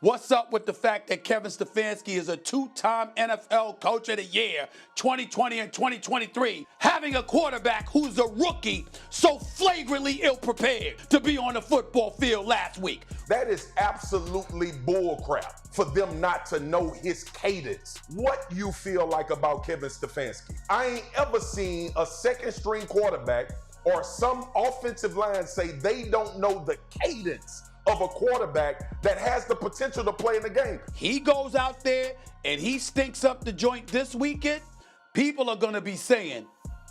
What's up with the fact that Kevin Stefanski is a two-time NFL Coach of the Year, 2020 and 2023, having a quarterback who's a rookie so flagrantly ill-prepared to be on the football field last week? That is absolutely bullcrap for them not to know his cadence. What you feel like about Kevin Stefanski? I ain't ever seen a second-string quarterback or some offensive line say they don't know the cadence of a quarterback that has the potential to play in the game. He goes out there and he stinks up the joint this weekend, people are gonna be saying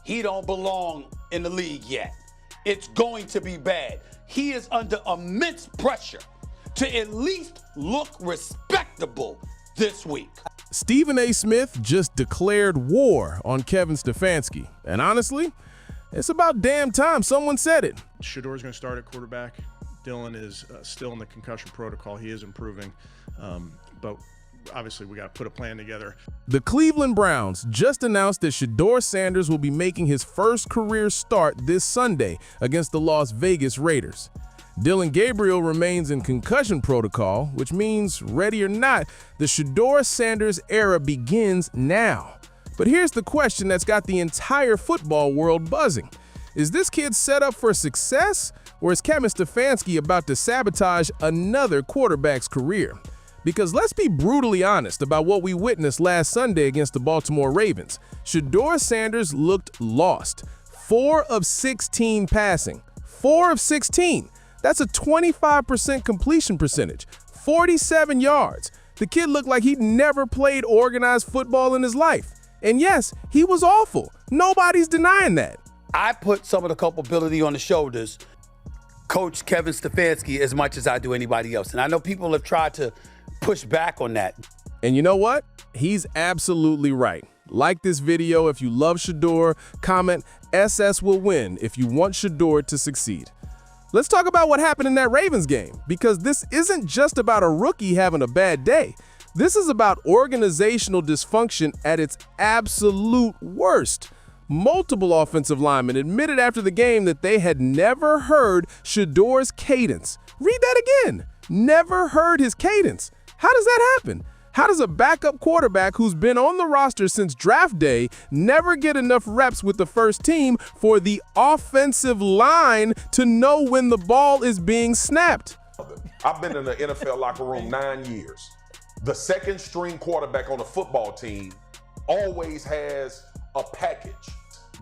he don't belong in the league yet. It's going to be bad. He is under immense pressure to at least look respectable this week. Stephen A. Smith just declared war on Kevin Stefanski. And honestly, it's about damn time someone said it. Shedeur is going to start at quarterback. Dylan is still in the concussion protocol. He is improving, but obviously we got to put a plan together. The Cleveland Browns just announced that Shedeur Sanders will be making his first career start this Sunday against the Las Vegas Raiders. Dylan Gabriel remains in concussion protocol, which means, ready or not, the Shedeur Sanders era begins now. But here's the question that's got the entire football world buzzing. Is this kid set up for success, or is Kevin Stefanski about to sabotage another quarterback's career? Because let's be brutally honest about what we witnessed last Sunday against the Baltimore Ravens. Shedeur Sanders looked lost. 4 of 16 passing. 4 of 16. That's a 25% completion percentage. 47 yards. The kid looked like he'd never played organized football in his life. And yes, he was awful. Nobody's denying that. I put some of the culpability on the shoulders Coach Kevin Stefanski as much as I do anybody else. And I know people have tried to push back on that. And you know what? He's absolutely right. Like this video if you love Shedeur, comment SS will win if you want Shedeur to succeed. Let's talk about what happened in that Ravens game, because this isn't just about a rookie having a bad day. This is about organizational dysfunction at its absolute worst. Multiple offensive linemen admitted after the game that they had never heard Shedeur's cadence. Read that again. Never heard his cadence. How does that happen? How does a backup quarterback who's been on the roster since draft day never get enough reps with the first team for the offensive line to know when the ball is being snapped? I've been in the NFL locker room 9 years. The second string quarterback on a football team always has a package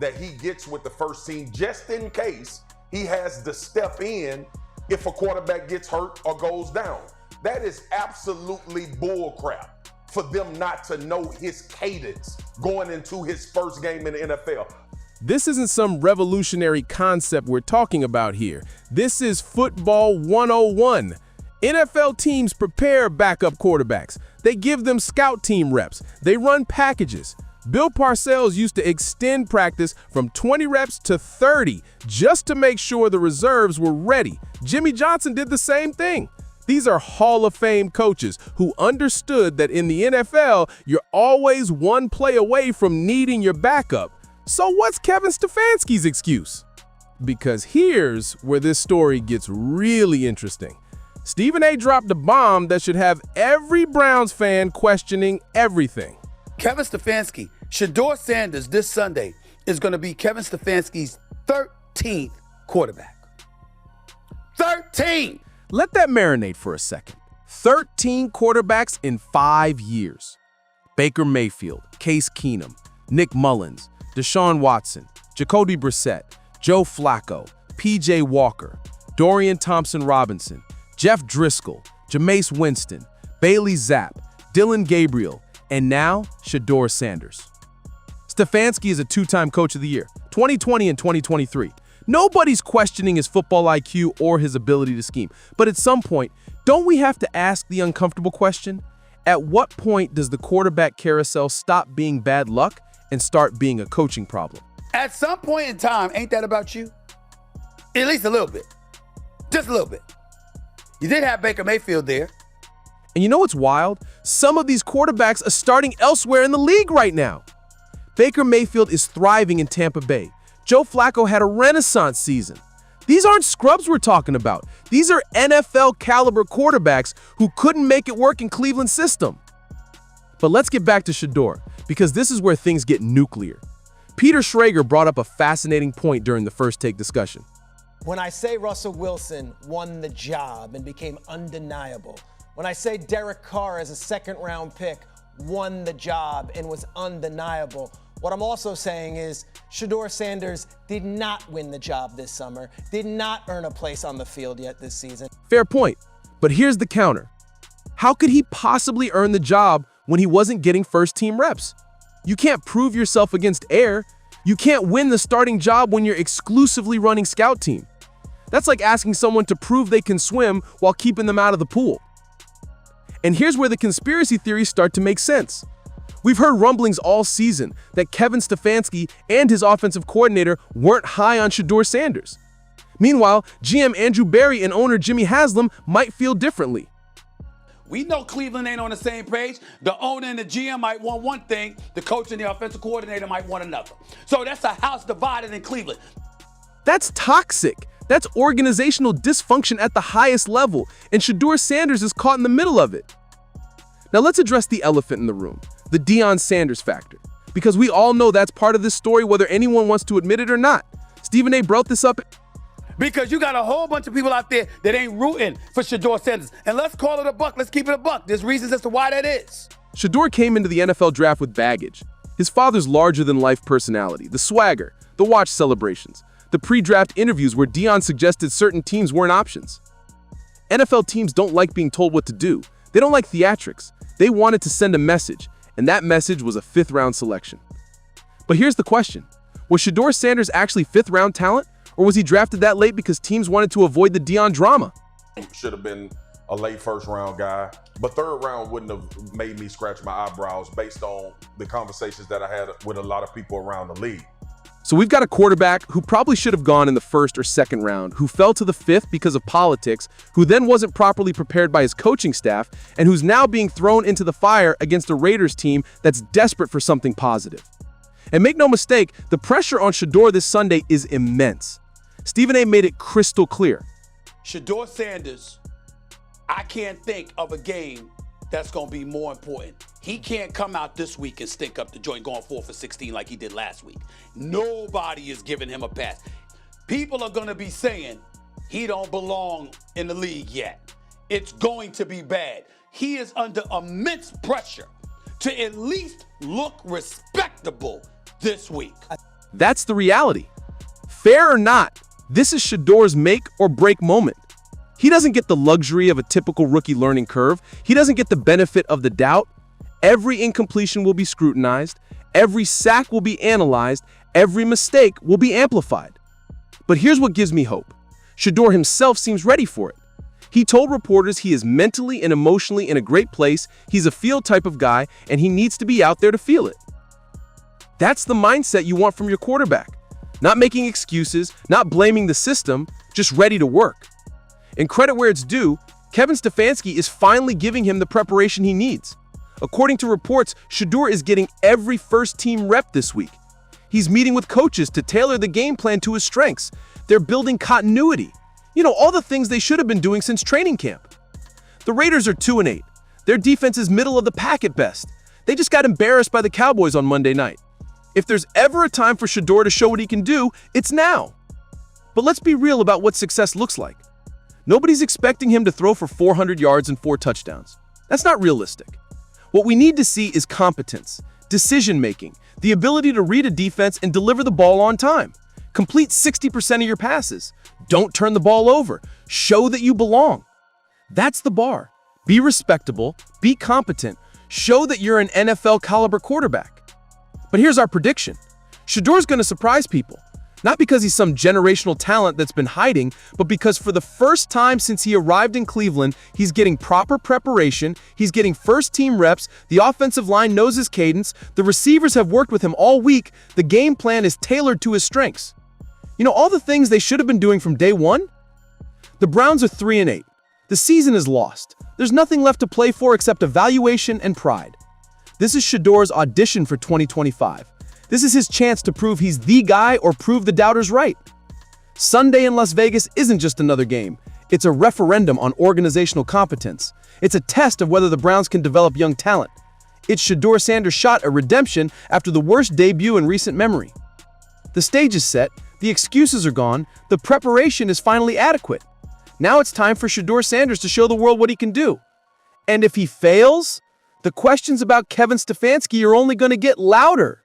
that he gets with the first team just in case he has to step in if a quarterback gets hurt or goes down. That is absolutely bullcrap for them not to know his cadence going into his first game in the NFL. This isn't some revolutionary concept we're talking about here. This is football 101. NFL teams prepare backup quarterbacks. They give them scout team reps. They run packages. Bill Parcells used to extend practice from 20 reps to 30 just to make sure the reserves were ready. Jimmy Johnson did the same thing. These are Hall of Fame coaches who understood that in the NFL, you're always one play away from needing your backup. So what's Kevin Stefanski's excuse? Because here's where this story gets really interesting. Stephen A. dropped a bomb that should have every Browns fan questioning everything. Kevin Stefanski, Shedeur Sanders this Sunday is going to be Kevin Stefanski's 13th quarterback. 13! Let that marinate for a second. 13 quarterbacks in 5 years. Baker Mayfield, Case Keenum, Nick Mullins, Deshaun Watson, Jacoby Brissett, Joe Flacco, P.J. Walker, Dorian Thompson-Robinson, Jeff Driscoll, Jameis Winston, Bailey Zapp, Dylan Gabriel, and now Shedeur Sanders. Stefanski is a two-time Coach of the Year, 2020 and 2023. Nobody's questioning his football IQ or his ability to scheme. But at some point, don't we have to ask the uncomfortable question? At what point does the quarterback carousel stop being bad luck and start being a coaching problem? At some point in time, ain't that about you? At least a little bit. Just a little bit. You did have Baker Mayfield there. And you know what's wild? Some of these quarterbacks are starting elsewhere in the league right now. Baker Mayfield is thriving in Tampa Bay. Joe Flacco had a renaissance season. These aren't scrubs we're talking about. These are NFL caliber quarterbacks who couldn't make it work in Cleveland's system. But let's get back to Shedeur, because this is where things get nuclear. Peter Schrager brought up a fascinating point during the First Take discussion. When I say Russell Wilson won the job and became undeniable, when I say Derek Carr as a second-round pick won the job and was undeniable, what I'm also saying is Shedeur Sanders did not win the job this summer, did not earn a place on the field yet this season. Fair point, but here's the counter. How could he possibly earn the job when he wasn't getting first-team reps? You can't prove yourself against air. You can't win the starting job when you're exclusively running scout team. That's like asking someone to prove they can swim while keeping them out of the pool. And here's where the conspiracy theories start to make sense. We've heard rumblings all season that Kevin Stefanski and his offensive coordinator weren't high on Shedeur Sanders. Meanwhile, GM Andrew Berry and owner Jimmy Haslam might feel differently. We know Cleveland ain't on the same page. The owner and the GM might want one thing, the coach and the offensive coordinator might want another. So that's a house divided in Cleveland. That's toxic. That's organizational dysfunction at the highest level, and Shedeur Sanders is caught in the middle of it. Now let's address the elephant in the room, the Deion Sanders factor, because we all know that's part of this story whether anyone wants to admit it or not. Stephen A. brought this up. Because you got a whole bunch of people out there that ain't rooting for Shedeur Sanders. And let's call it a buck. Let's keep it a buck. There's reasons as to why that is. Shedeur came into the NFL draft with baggage. His father's larger-than-life personality, the swagger, the watch celebrations, the pre-draft interviews where Deion suggested certain teams weren't options. NFL teams don't like being told what to do. They don't like theatrics. They wanted to send a message, and that message was a fifth-round selection. But here's the question. Was Shedeur Sanders actually fifth-round talent? Or was he drafted that late because teams wanted to avoid the Deion drama? Should have been a late first-round guy, but third round wouldn't have made me scratch my eyebrows based on the conversations that I had with a lot of people around the league. So we've got a quarterback who probably should have gone in the first or second round, who fell to the fifth because of politics, who then wasn't properly prepared by his coaching staff, and who's now being thrown into the fire against a Raiders team that's desperate for something positive. And make no mistake, the pressure on Shedeur this Sunday is immense. Stephen A. made it crystal clear. Shedeur Sanders, I can't think of a game that's going to be more important. He can't come out this week and stink up the joint going 4 for 16 like he did last week. Nobody is giving him a pass. People are going to be saying he don't belong in the league yet. It's going to be bad. He is under immense pressure to at least look respectable this week. That's the reality. Fair or not, this is Shedeur's make or break moment. He doesn't get the luxury of a typical rookie learning curve. He doesn't get the benefit of the doubt. Every incompletion will be scrutinized. Every sack will be analyzed. Every mistake will be amplified. But here's what gives me hope. Shedeur himself seems ready for it. He told reporters he is mentally and emotionally in a great place. He's a field type of guy, and he needs to be out there to feel it. That's the mindset you want from your quarterback. Not making excuses, not blaming the system, just ready to work. And credit where it's due, Kevin Stefanski is finally giving him the preparation he needs. According to reports, Shedeur is getting every first-team rep this week. He's meeting with coaches to tailor the game plan to his strengths. They're building continuity. All the things they should have been doing since training camp. The Raiders are 2-8. Their defense is middle of the pack at best. They just got embarrassed by the Cowboys on Monday night. If there's ever a time for Shedeur to show what he can do, it's now. But let's be real about what success looks like. Nobody's expecting him to throw for 400 yards and 4 touchdowns. That's not realistic. What we need to see is competence, decision-making, the ability to read a defense and deliver the ball on time. Complete 60% of your passes. Don't turn the ball over. Show that you belong. That's the bar. Be respectable, be competent, show that you're an NFL caliber quarterback. But here's our prediction. Shedeur's going to surprise people. Not because he's some generational talent that's been hiding, but because for the first time since he arrived in Cleveland, he's getting proper preparation, he's getting first-team reps, the offensive line knows his cadence, the receivers have worked with him all week, the game plan is tailored to his strengths. All the things they should have been doing from day one? The Browns are 3-8. The season is lost. There's nothing left to play for except evaluation and pride. This is Shedeur's audition for 2025. This is his chance to prove he's the guy or prove the doubters right. Sunday in Las Vegas isn't just another game. It's a referendum on organizational competence. It's a test of whether the Browns can develop young talent. It's Shedeur Sanders' shot at redemption after the worst debut in recent memory. The stage is set, the excuses are gone, the preparation is finally adequate. Now it's time for Shedeur Sanders to show the world what he can do. And if he fails, the questions about Kevin Stefanski are only going to get louder.